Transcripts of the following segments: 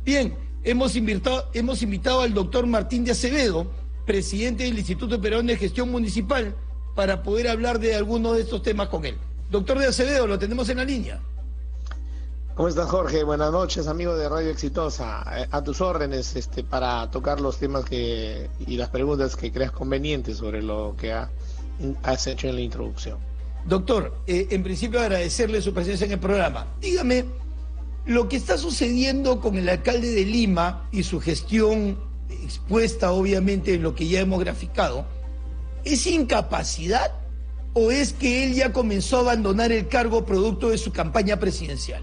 Bien, hemos invitado al doctor Martín de Acevedo, presidente del Instituto Peruano de Gestión Municipal, para poder hablar de algunos de estos temas con él. Doctor de Acevedo, lo tenemos en la línea. ¿Cómo estás, Jorge? Buenas noches, amigo de Radio Exitosa. A tus órdenes para tocar los temas y las preguntas que creas convenientes sobre lo que has hecho en la introducción. Doctor, en principio agradecerle su presencia en el programa. Dígame, lo que está sucediendo con el alcalde de Lima y su gestión expuesta obviamente en lo que ya hemos graficado, ¿es incapacidad o es que él ya comenzó a abandonar el cargo producto de su campaña presidencial?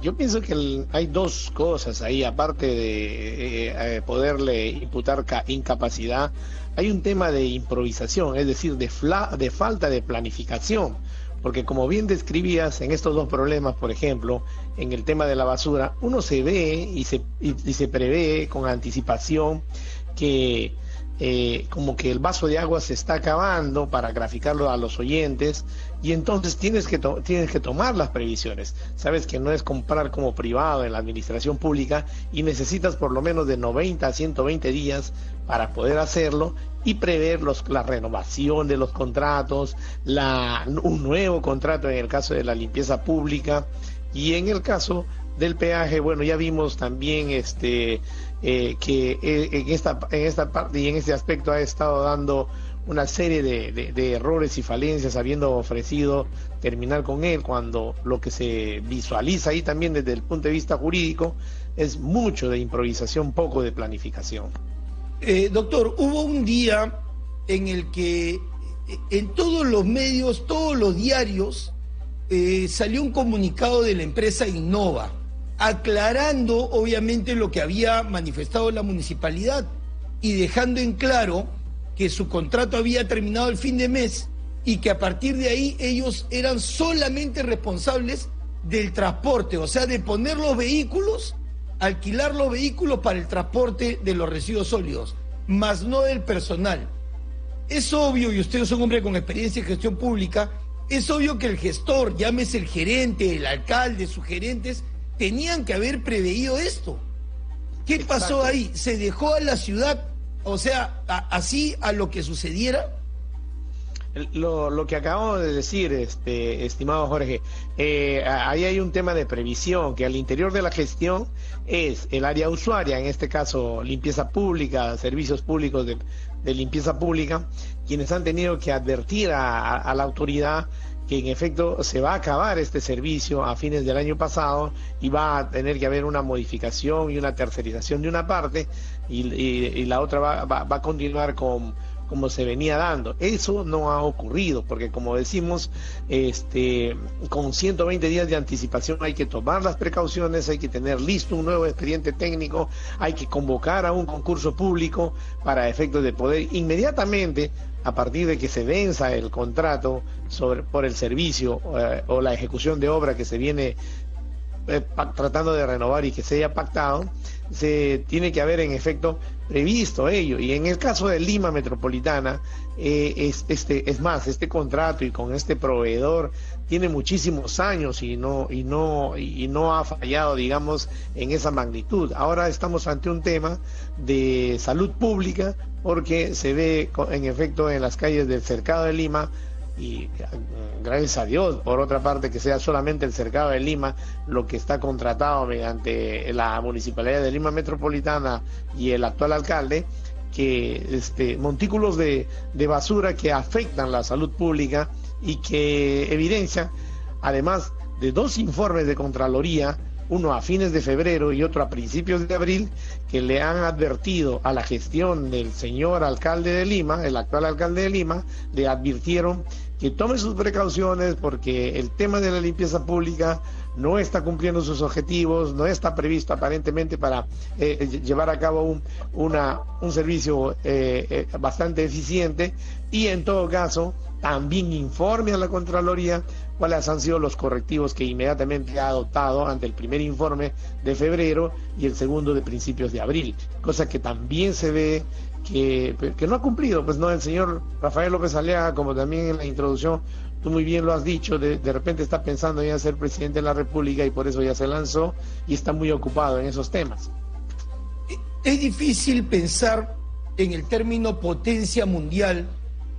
Yo pienso que hay dos cosas ahí, aparte de poderle imputar incapacidad, hay un tema de improvisación, es decir, de falta de planificación, porque como bien describías en estos dos problemas, por ejemplo, en el tema de la basura, uno se ve y se prevé con anticipación que como que el vaso de agua se está acabando, para graficarlo a los oyentes, y entonces tienes que tomar las previsiones. Sabes que no es comprar como privado en la administración pública y necesitas por lo menos de 90 a 120 días para poder hacerlo y prever la renovación de los contratos, un nuevo contrato en el caso de la limpieza pública, y en el caso del peaje, bueno, ya vimos también que en esta parte y en este aspecto ha estado dando una serie de errores y falencias, habiendo ofrecido terminar con él, cuando lo que se visualiza ahí también desde el punto de vista jurídico es mucho de improvisación, poco de planificación. Doctor, hubo un día en el que en todos los medios, todos los diarios, salió un comunicado de la empresa Innova, aclarando obviamente lo que había manifestado la municipalidad y dejando en claro que su contrato había terminado el fin de mes y que a partir de ahí ellos eran solamente responsables del transporte, o sea, de poner los vehículos, alquilar los vehículos para el transporte de los residuos sólidos, más no del personal. Es obvio, y usted es un hombre con experiencia en gestión pública, es obvio que el gestor, llámese el gerente, el alcalde, sus gerentes, tenían que haber preveído esto. ¿Qué pasó ahí? ¿Se dejó a la ciudad, o sea, así a lo que sucediera? Lo que acabamos de decir, estimado Jorge, ahí hay un tema de previsión, que al interior de la gestión es el área usuaria, en este caso limpieza pública, servicios públicos de limpieza pública, quienes han tenido que advertir a la autoridad que en efecto se va a acabar este servicio a fines del año pasado y va a tener que haber una modificación y una tercerización de una parte y la otra va a continuar como se venía dando. Eso no ha ocurrido, porque como decimos, con 120 días de anticipación hay que tomar las precauciones, hay que tener listo un nuevo expediente técnico, hay que convocar a un concurso público para efectos de poder inmediatamente, a partir de que se venza el contrato por el servicio o la ejecución de obra que se viene tratando de renovar y que se haya pactado, se tiene que haber en efecto previsto ello. Y en el caso de Lima Metropolitana, es más, este contrato y con este proveedor tiene muchísimos años y no ha fallado, digamos, en esa magnitud. Ahora estamos ante un tema de salud pública, porque se ve en efecto en las calles del cercado de Lima, y gracias a Dios, por otra parte, que sea solamente el cercado de Lima lo que está contratado mediante la Municipalidad de Lima Metropolitana y el actual alcalde, que montículos de basura que afectan la salud pública y que evidencian, además de dos informes de Contraloría, uno a fines de febrero y otro a principios de abril, que le han advertido a la gestión del señor alcalde de Lima, el actual alcalde de Lima, le advirtieron que tome sus precauciones, porque el tema de la limpieza pública no está cumpliendo sus objetivos, no está previsto aparentemente para llevar a cabo un servicio bastante eficiente, y en todo caso también informe a la Contraloría cuáles han sido los correctivos que inmediatamente ha adoptado ante el primer informe de febrero y el segundo de principios de abril, cosa que también se ve que no ha cumplido, pues no, el señor Rafael López Aliaga, como también en la introducción tú muy bien lo has dicho, de repente está pensando ya en ser presidente de la República y por eso ya se lanzó y está muy ocupado en esos temas. Es difícil pensar en el término potencia mundial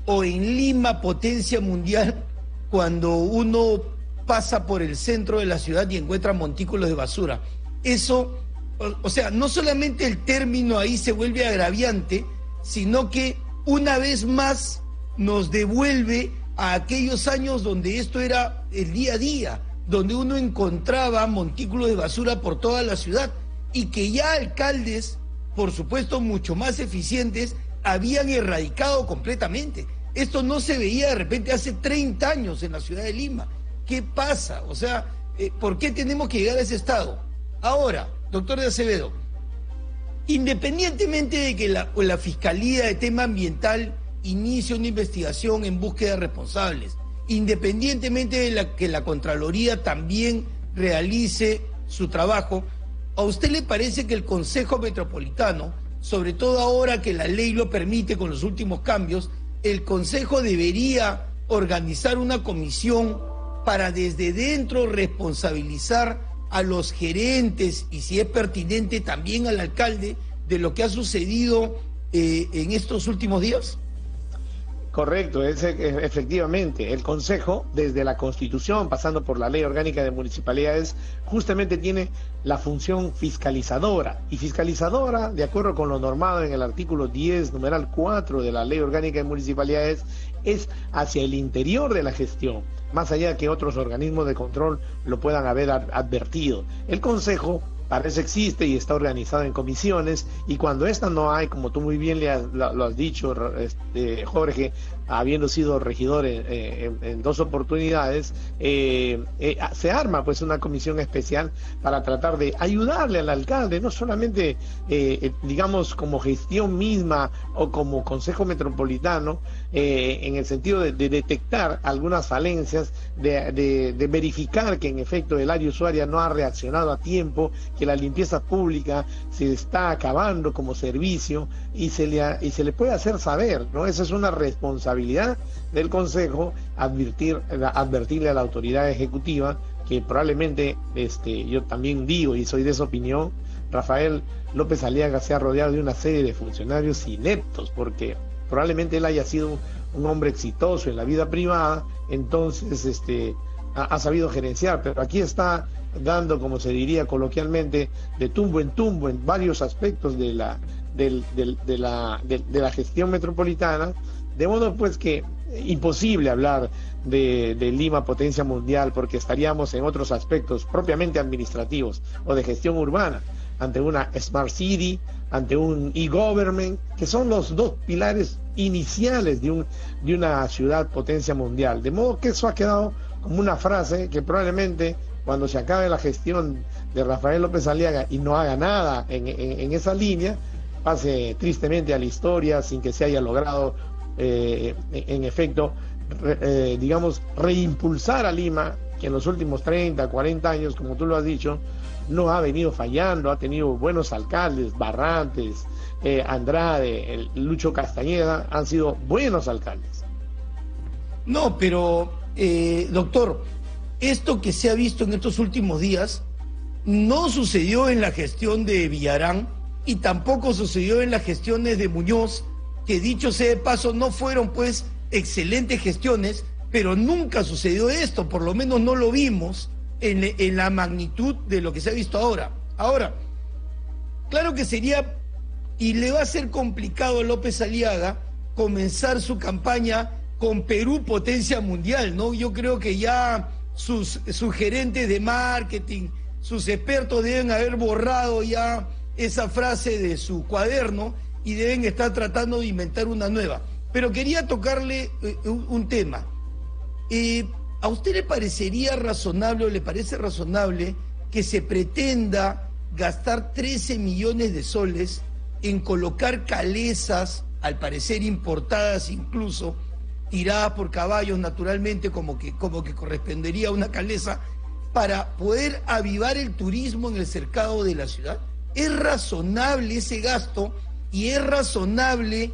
o en Lima potencia mundial cuando uno pasa por el centro de la ciudad y encuentra montículos de basura. Eso, o sea, no solamente el término ahí se vuelve agraviante, sino que una vez más nos devuelve a aquellos años donde esto era el día a día, donde uno encontraba montículos de basura por toda la ciudad y que ya alcaldes, por supuesto mucho más eficientes, habían erradicado completamente. Esto no se veía de repente hace 30 años en la ciudad de Lima. ¿Qué pasa? O sea, ¿por qué tenemos que llegar a ese estado? Ahora, doctor de Acevedo, independientemente de que la Fiscalía de Tema Ambiental inicie una investigación en búsqueda de responsables, independientemente de que la Contraloría también realice su trabajo, ¿a usted le parece que el Consejo Metropolitano, sobre todo ahora que la ley lo permite con los últimos cambios, el Consejo debería organizar una comisión para desde dentro responsabilizar a los gerentes y, si es pertinente, también al alcalde de lo que ha sucedido en estos últimos días? Correcto, efectivamente. El Consejo, desde la Constitución, pasando por la Ley Orgánica de Municipalidades, justamente tiene la función fiscalizadora. Y fiscalizadora, de acuerdo con lo normado en el artículo 10, numeral 4 de la Ley Orgánica de Municipalidades, es hacia el interior de la gestión, más allá de que otros organismos de control lo puedan haber advertido. El Consejo para eso existe y está organizado en comisiones, y cuando esta no hay, como tú muy bien lo has dicho, Jorge, habiendo sido regidor en dos oportunidades, se arma pues una comisión especial para tratar de ayudarle al alcalde, no solamente digamos como gestión misma o como Consejo Metropolitano, en el sentido de detectar algunas falencias, de verificar que en efecto el área usuaria no ha reaccionado a tiempo, que la limpieza pública se está acabando como servicio y se le puede hacer saber, ¿no? Esa es una responsabilidad del Consejo, advertirle a la autoridad ejecutiva que probablemente, yo también digo y soy de esa opinión, Rafael López Aliaga se ha rodeado de una serie de funcionarios ineptos, porque probablemente él haya sido un hombre exitoso en la vida privada, entonces ha sabido gerenciar, pero aquí está dando, como se diría coloquialmente, de tumbo en varios aspectos de la gestión metropolitana, de modo pues que imposible hablar de Lima potencia mundial, porque estaríamos en otros aspectos propiamente administrativos o de gestión urbana, ante una Smart City, ante un e-government, que son los dos pilares iniciales de una ciudad potencia mundial. De modo que eso ha quedado como una frase que probablemente cuando se acabe la gestión de Rafael López Aliaga y no haga nada en esa línea, pase tristemente a la historia sin que se haya logrado en efecto digamos reimpulsar a Lima, que en los últimos 30, 40 años, como tú lo has dicho, no ha venido fallando, ha tenido buenos alcaldes, Barrantes, Andrade, Lucho Castañeda, han sido buenos alcaldes. No, pero doctor, esto que se ha visto en estos últimos días no sucedió en la gestión de Villarán y tampoco sucedió en las gestiones de Muñoz, que dicho sea de paso no fueron pues excelentes gestiones, pero nunca sucedió esto, por lo menos no lo vimos en la magnitud de lo que se ha visto ahora. Ahora, claro que sería y le va a ser complicado a López Aliaga comenzar su campaña con Perú potencia mundial, ¿no? Yo creo que ya sus gerentes de marketing, sus expertos deben haber borrado ya esa frase de su cuaderno y deben estar tratando de inventar una nueva. Pero quería tocarle un tema. ¿A usted le parecería razonable o le parece razonable que se pretenda gastar 13 millones de soles en colocar calesas, al parecer importadas incluso, tiradas por caballos naturalmente, como que correspondería a una calesa, para poder avivar el turismo en el cercado de la ciudad? ¿Es razonable ese gasto y es razonable,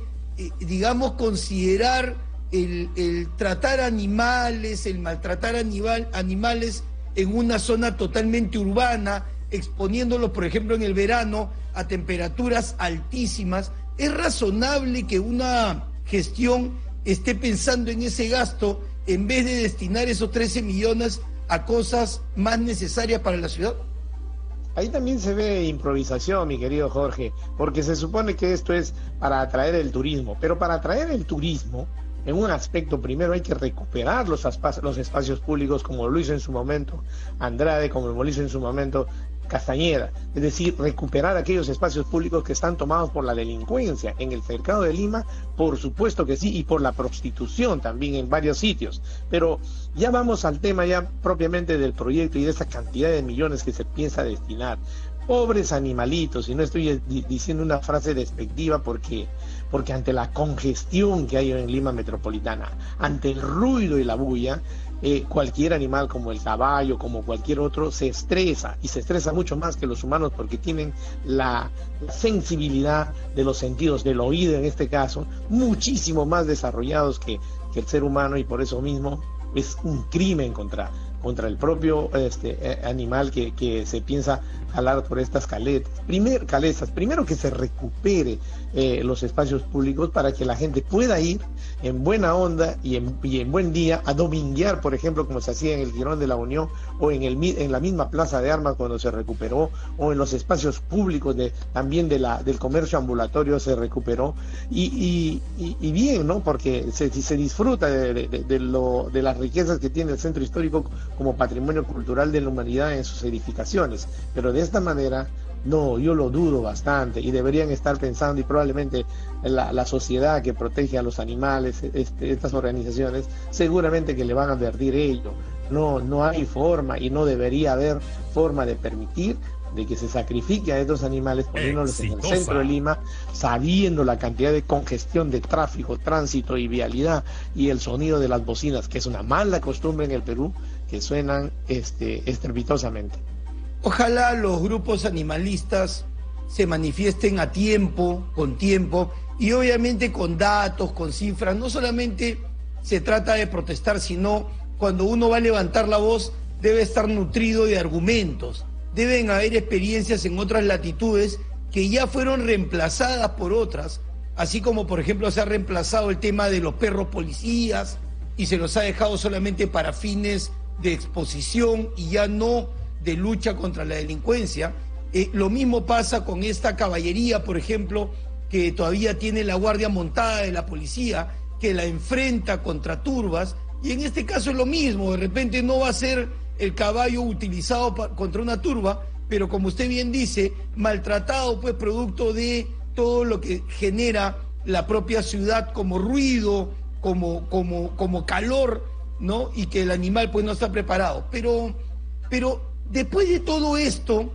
digamos, considerar el tratar animales, el maltratar animales en una zona totalmente urbana, exponiéndolos, por ejemplo, en el verano a temperaturas altísimas. ¿Es razonable que una gestión esté pensando en ese gasto en vez de destinar esos 13 millones a cosas más necesarias para la ciudad? Ahí también se ve improvisación, mi querido Jorge, porque se supone que esto es para atraer el turismo, pero para atraer el turismo, en un aspecto primero hay que recuperar los espacios públicos, como lo hizo en su momento Andrade, como lo hizo en su momento Castañeda, es decir, recuperar aquellos espacios públicos que están tomados por la delincuencia. En el cercado de Lima, por supuesto que sí, y por la prostitución también en varios sitios. Pero ya vamos al tema ya propiamente del proyecto y de esa cantidad de millones que se piensa destinar. Pobres animalitos, y no estoy diciendo una frase despectiva porque ante la congestión que hay en Lima metropolitana, ante el ruido y la bulla, cualquier animal como el caballo, como cualquier otro, se estresa, y se estresa mucho más que los humanos porque tienen la sensibilidad de los sentidos, del oído en este caso, muchísimo más desarrollados que el ser humano, y por eso mismo es un crimen contra el propio animal que se piensa jalar por estas caletas. Primero que se recupere los espacios públicos para que la gente pueda ir en buena onda y en buen día a dominguear, por ejemplo, como se hacía en el Jirón de la Unión, o en la misma Plaza de Armas cuando se recuperó, o en los espacios públicos también del comercio ambulatorio se recuperó, y bien, ¿no? Porque se disfruta de las riquezas que tiene el centro histórico como patrimonio cultural de la humanidad en sus edificaciones, pero de esta manera no, yo lo dudo bastante, y deberían estar pensando, y probablemente la sociedad que protege a los animales, estas organizaciones, seguramente que le van a advertir ello. No hay forma, y no debería haber forma de permitir de que se sacrifique a estos animales poniéndolos en el centro de Lima, sabiendo la cantidad de congestión de tráfico, tránsito y vialidad, y el sonido de las bocinas, que es una mala costumbre en el Perú, que suenan estrepitosamente. Ojalá los grupos animalistas se manifiesten a tiempo, con tiempo, y obviamente con datos, con cifras. No solamente se trata de protestar, sino cuando uno va a levantar la voz debe estar nutrido de argumentos. Deben haber experiencias en otras latitudes que ya fueron reemplazadas por otras, así como por ejemplo se ha reemplazado el tema de los perros policías y se los ha dejado solamente para fines de exposición y ya no de lucha contra la delincuencia. Lo mismo pasa con esta caballería, por ejemplo, que todavía tiene la guardia montada de la policía, que la enfrenta contra turbas, y en este caso es lo mismo. De repente no va a ser el caballo utilizado contra una turba, pero como usted bien dice, maltratado, pues producto de todo lo que genera la propia ciudad como ruido, como calor, ¿no? Y que el animal pues no está preparado. Pero después de todo esto,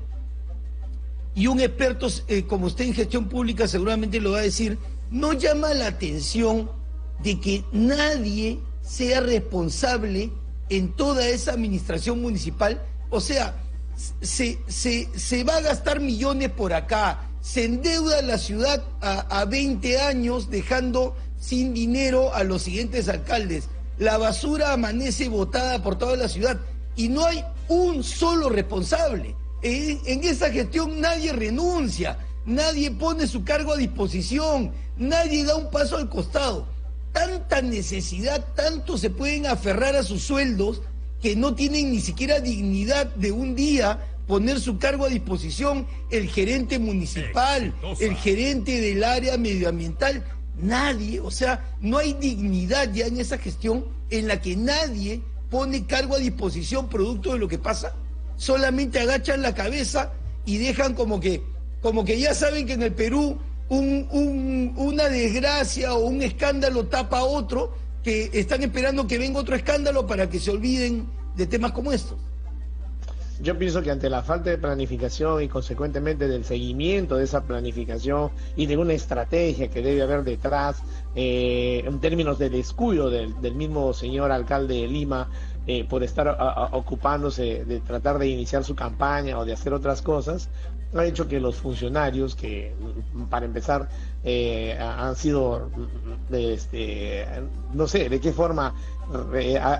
y un experto como usted en gestión pública seguramente lo va a decir, ¿no llama la atención de que nadie sea responsable en toda esa administración municipal? O sea, se va a gastar millones por acá, se endeuda la ciudad a 20 años dejando sin dinero a los siguientes alcaldes, la basura amanece botada por toda la ciudad y no hay un solo responsable. En esa gestión nadie renuncia, nadie pone su cargo a disposición, nadie da un paso al costado. Tanta necesidad, tanto se pueden aferrar a sus sueldos que no tienen ni siquiera dignidad de un día poner su cargo a disposición el gerente municipal, el gerente del área medioambiental, nadie. O sea, no hay dignidad ya en esa gestión en la que nadie pone cargo a disposición producto de lo que pasa. Solamente agachan la cabeza y dejan como que ya saben que en el Perú una desgracia o un escándalo tapa a otro, que están esperando que venga otro escándalo para que se olviden de temas como estos. Yo pienso que ante la falta de planificación y consecuentemente del seguimiento de esa planificación y de una estrategia que debe haber detrás, en términos de descuido del mismo señor alcalde de Lima, por estar ocupándose de tratar de iniciar su campaña o de hacer otras cosas, ha hecho que los funcionarios que, para empezar, han sido, no sé de qué forma,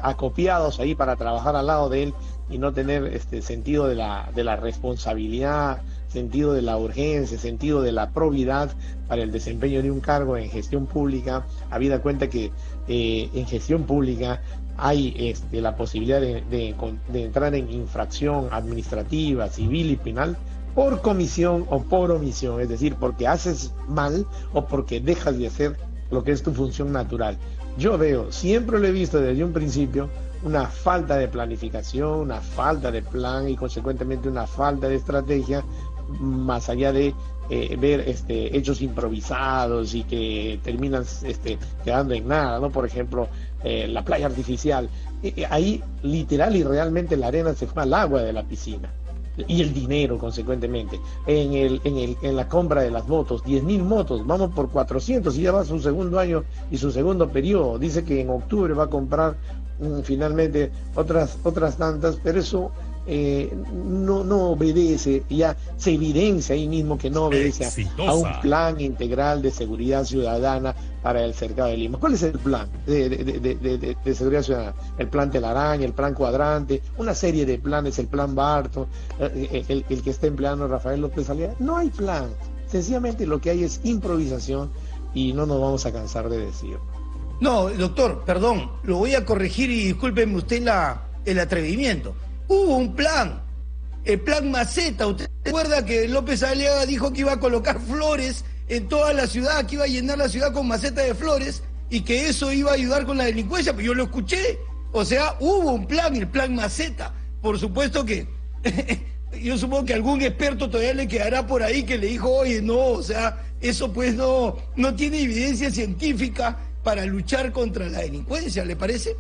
acopiados ahí para trabajar al lado de él y no tener sentido de la responsabilidad, sentido de la urgencia, sentido de la probidad para el desempeño de un cargo en gestión pública, habida cuenta que en gestión pública hay la posibilidad de entrar en infracción administrativa, civil y penal por comisión o por omisión, es decir, porque haces mal o porque dejas de hacer lo que es tu función natural. Yo veo, siempre lo he visto desde un principio, una falta de planificación, una falta de plan y consecuentemente una falta de estrategia, más allá de ver hechos improvisados y que terminan quedando en nada, ¿no? Por ejemplo, la playa artificial, ahí literal y realmente la arena se fue al agua de la piscina y el dinero consecuentemente. En la compra de las motos, 10.000 motos, vamos por 400 y ya va su segundo año y su segundo periodo. Dice que en octubre va a comprar finalmente otras tantas, pero eso no obedece, ya se evidencia ahí mismo que no obedece a un plan integral de seguridad ciudadana para el cercado de Lima. ¿Cuál es el plan de seguridad ciudadana? El plan Telaraña, el plan Cuadrante, una serie de planes, el plan Barto, el que está empleando Rafael López Aliaga. No hay plan, sencillamente lo que hay es improvisación y no nos vamos a cansar de decirlo. No, doctor, perdón, lo voy a corregir y discúlpeme usted el atrevimiento. Hubo un plan, el plan Maceta. ¿Usted recuerda que López Aliaga dijo que iba a colocar flores en toda la ciudad, que iba a llenar la ciudad con maceta de flores y que eso iba a ayudar con la delincuencia? Pues yo lo escuché. O sea, hubo un plan, el plan Maceta. Por supuesto que yo supongo que algún experto todavía le quedará por ahí que le dijo, oye, no, o sea, eso pues no tiene evidencia científica para luchar contra la delincuencia, ¿le parece?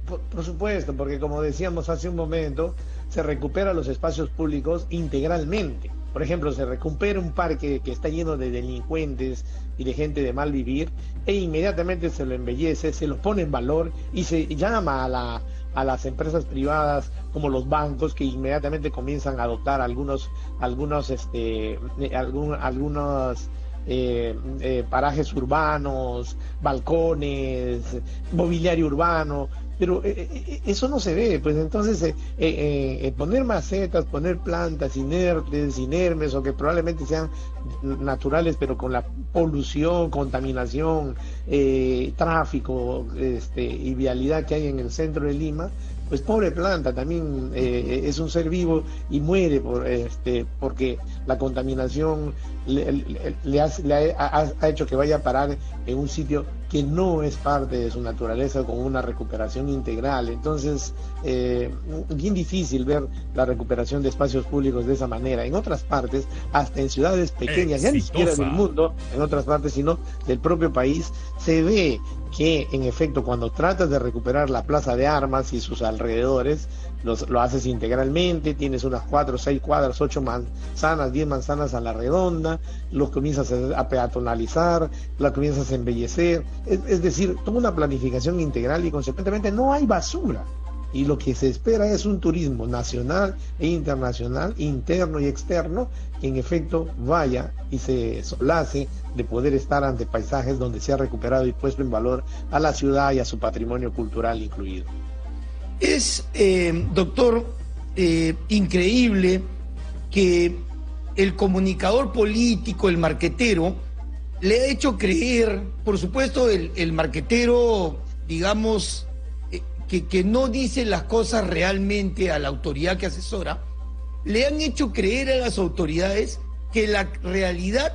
Por supuesto, porque como decíamos hace un momento, se recupera los espacios públicos integralmente. Por ejemplo, se recupera un parque que está lleno de delincuentes y de gente de mal vivir e inmediatamente se lo embellece, se lo pone en valor y se llama a las empresas privadas como los bancos, que inmediatamente comienzan a adoptar algunos parajes urbanos, balcones, mobiliario urbano, pero eso no se ve. Pues entonces poner macetas, poner plantas inertes, inermes o que probablemente sean naturales, pero con la polución, contaminación, tráfico y vialidad que hay en el centro de Lima, pues pobre planta, también es un ser vivo y muere porque la contaminación ha hecho que vaya a parar en un sitio que no es parte de su naturaleza con una recuperación integral. Entonces, bien difícil ver la recuperación de espacios públicos de esa manera. En otras partes, hasta en ciudades pequeñas, ya ni siquiera del mundo, en otras partes, sino del propio país, se ve que en efecto cuando tratas de recuperar la Plaza de Armas y sus alrededores, lo haces integralmente, tienes unas 4, 6 cuadras, 8 manzanas, 10 manzanas a la redonda, los comienzas a peatonalizar, la comienzas a embellecer, es decir, toda una planificación integral y consecuentemente no hay basura. Y lo que se espera es un turismo nacional e internacional, interno y externo, que en efecto vaya y se solace de poder estar ante paisajes donde se ha recuperado y puesto en valor a la ciudad y a su patrimonio cultural incluido. Es, doctor, increíble que el comunicador político, el marquetero, le ha hecho creer, por supuesto, el marquetero, digamos, que no dice las cosas realmente a la autoridad que asesora, le han hecho creer a las autoridades que la realidad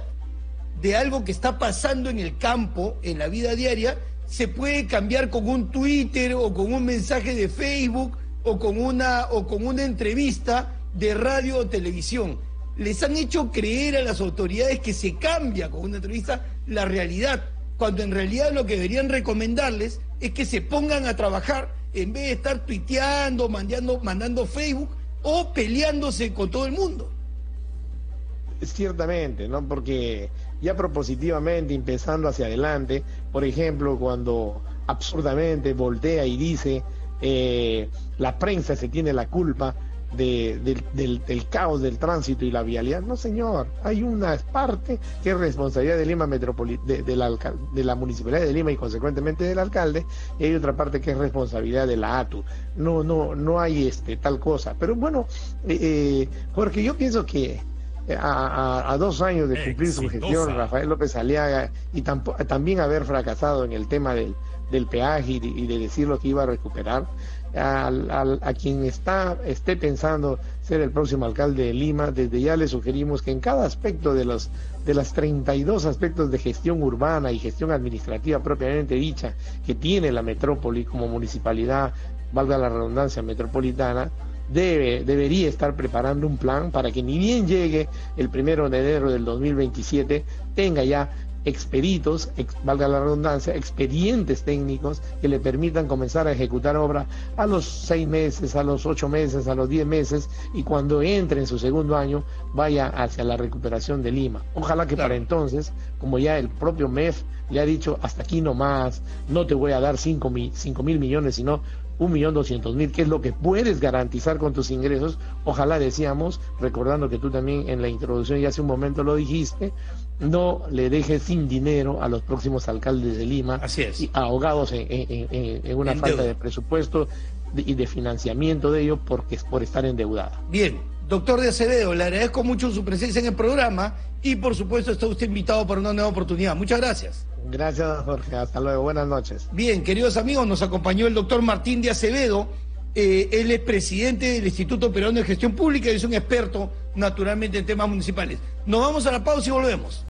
de algo que está pasando en el campo, en la vida diaria, se puede cambiar con un Twitter o con un mensaje de Facebook o con una entrevista de radio o televisión. Les han hecho creer a las autoridades que se cambia con una entrevista la realidad, cuando en realidad lo que deberían recomendarles es que se pongan a trabajar en vez de estar tuiteando, mandando Facebook o peleándose con todo el mundo. Ciertamente, ¿no? Porque ya propositivamente, empezando hacia adelante, por ejemplo, cuando absurdamente voltea y dice la prensa se tiene la culpa del caos del tránsito y la vialidad. No, señor, hay una parte que es responsabilidad de Lima de la Municipalidad de Lima y consecuentemente del alcalde, y hay otra parte que es responsabilidad de la ATU. No hay tal cosa. Pero bueno, porque yo pienso que a 2 años de cumplir su gestión, Rafael López Aliaga, y también haber fracasado en el tema del peaje y de decir lo que iba a recuperar, a quien esté pensando ser el próximo alcalde de Lima, desde ya le sugerimos que en cada aspecto de las 32 aspectos de gestión urbana y gestión administrativa propiamente dicha que tiene la metrópoli como municipalidad, valga la redundancia, metropolitana, debería estar preparando un plan para que ni bien llegue el 1 de enero del 2027 tenga ya expeditos, valga la redundancia, expedientes técnicos que le permitan comenzar a ejecutar obra a los 6 meses, a los 8 meses, a los 10 meses, y cuando entre en su segundo año vaya hacia la recuperación de Lima. Ojalá que para entonces, como ya el propio MEF le ha dicho, hasta aquí nomás, no te voy a dar 5.000 millones, sino 1.200.000, que es lo que puedes garantizar con tus ingresos. Ojalá, decíamos, recordando que tú también en la introducción ya hace un momento lo dijiste, no le dejes sin dinero a los próximos alcaldes de Lima, así es, y ahogados en una falta de presupuesto y de financiamiento de ellos por estar endeudados. Bien, doctor de Acevedo, le agradezco mucho su presencia en el programa y por supuesto está usted invitado para una nueva oportunidad. Muchas gracias. Gracias, Jorge. Hasta luego. Buenas noches. Bien, queridos amigos, nos acompañó el doctor Martín de Acevedo. Él es presidente del Instituto Peruano de Gestión Pública y es un experto, naturalmente, en temas municipales. Nos vamos a la pausa y volvemos.